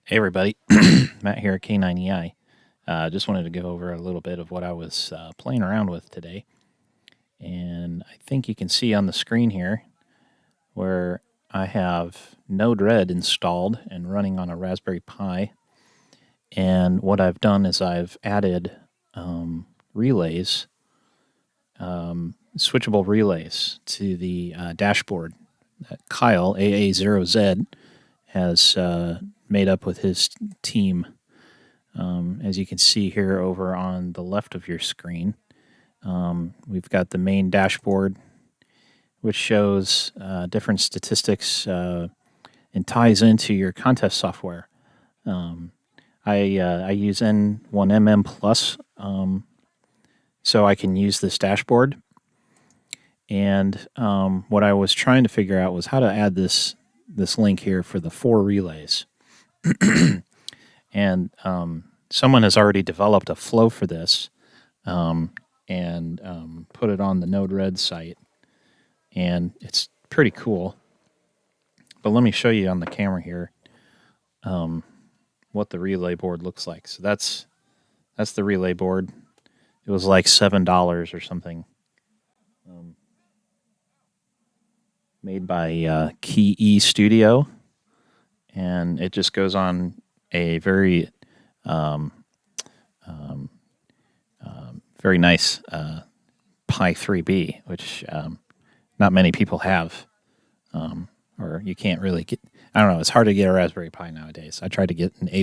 Hey everybody, Matt here at K9EI. Just wanted to go over a little bit of what I was playing around with today. And I think you can see on the screen here where I have Node-RED installed and running on a Raspberry Pi. And what I've done is I've added relays, switchable relays to the dashboard that Kyle, AA0Z, has made up with his team. As you can see here over on the left of your screen, we've got the main dashboard, which shows different statistics and ties into your contest software. I use N1MM Plus, so I can use this dashboard. And what I was trying to figure out was how to add this link here for the 4 relays. And someone has already developed a flow for this and put it on the Node-RED site. And it's pretty cool. But let me show you on the camera here what the relay board looks like. So that's the relay board. It was like $7 or something. Made by Keyestudio. And it just goes on a very very nice Pi 3B, which not many people have, or you can't really get. I don't know. It's hard to get a Raspberry Pi nowadays. I tried to get an A+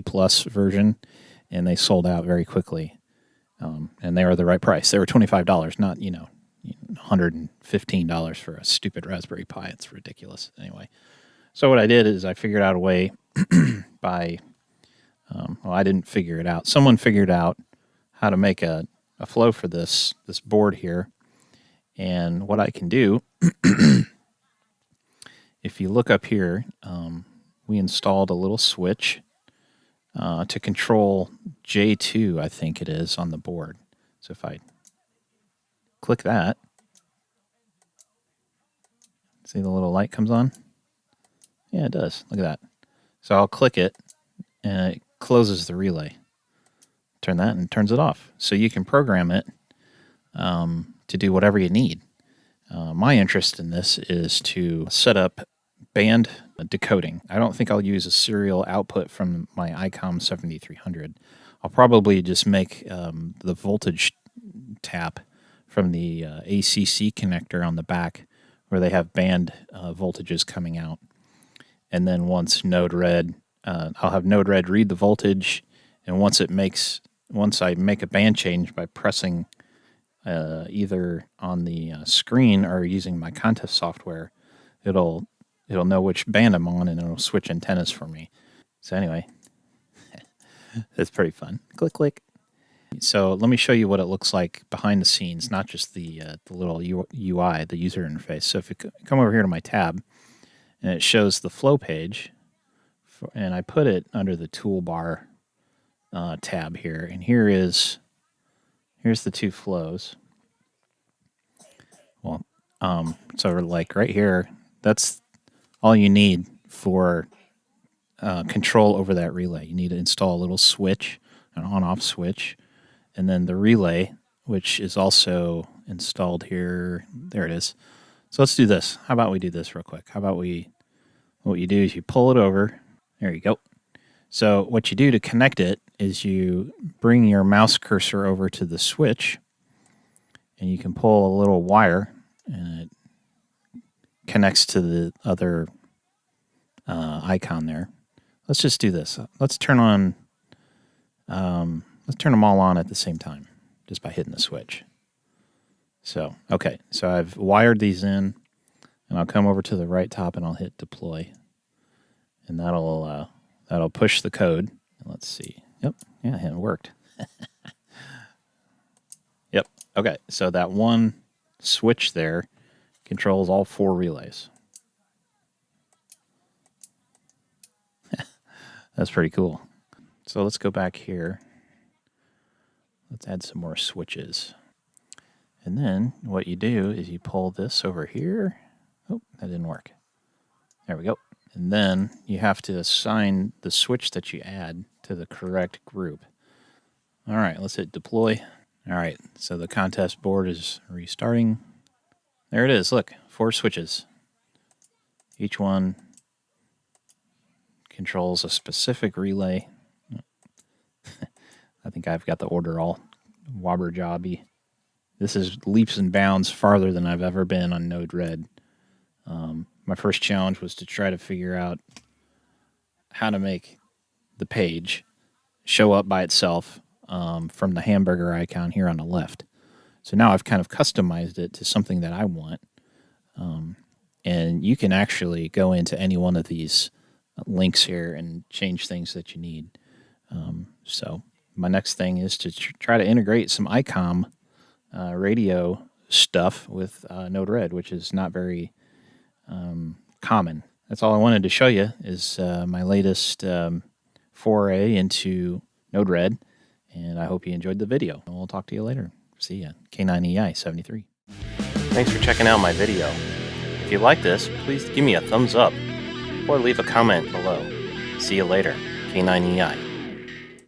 version, and they sold out very quickly. And they were the right price. They were $25, not $115 for a stupid Raspberry Pi. It's ridiculous. Anyway, so what I did is I figured out a way by. Well, I didn't figure it out. Someone figured out how to make a flow for this board here. And what I can do, if you look up here, we installed a little switch to control J2, I think it is, on the board. So if I click that, see the little light comes on? Yeah, it does. Look at that. So I'll click it, and it closes the relay. Turn that and it turns it off. So you can program it to do whatever you need. My interest in this is to set up band decoding. I don't think I'll use a serial output from my ICOM 7300. I'll probably just make the voltage tap from the ACC connector on the back where they have band voltages coming out. And then once Node-RED, I'll have Node-RED read the voltage, and once I make a band change by pressing either on the screen or using my contest software, it'll know which band I'm on, and it'll switch antennas for me. So anyway, it's pretty fun. Click, click. So let me show you what it looks like behind the scenes, not just the little UI, the user interface. So if you come over here to my tab, and it shows the flow page, and I put it under the toolbar tab here. And here's the 2 flows. Well, so like right here, that's all you need for control over that relay. You need to install a little switch, an on-off switch, and then the relay, which is also installed here. There it is. So let's do this. How about we do this real quick? How about what you do is you pull it over. There you go. So what you do to connect it is you bring your mouse cursor over to the switch, and you can pull a little wire, and it connects to the other icon there. Let's just do this. Let's turn them all on at the same time, just by hitting the switch. So, okay, so I've wired these in, and I'll come over to the right top and I'll hit deploy, and that'll push the code. Let's see. Yep, yeah, it worked. Yep. Okay, so that one switch there controls all 4 relays. That's pretty cool. So let's go back here. Let's add some more switches. And then what you do is you pull this over here. Oh, that didn't work. There we go. And then you have to assign the switch that you add to the correct group. All right, let's hit deploy. All right, so the contest board is restarting. There it is, look, 4 switches. Each one controls a specific relay. I think I've got the order all wobber-jobby. This is leaps and bounds farther than I've ever been on Node-RED. My first challenge was to try to figure out how to make the page show up by itself from the hamburger icon here on the left. So now I've kind of customized it to something that I want. And you can actually go into any one of these links here and change things that you need. So my next thing is to try to integrate some ICOM radio stuff with Node-RED, which is not very common. That's all I wanted to show you is my latest foray into Node-RED, and I hope you enjoyed the video. And we'll talk to you later. See ya. K9EI73. Thanks for checking out my video. If you like this, please give me a thumbs up or leave a comment below. See you later. K9EI.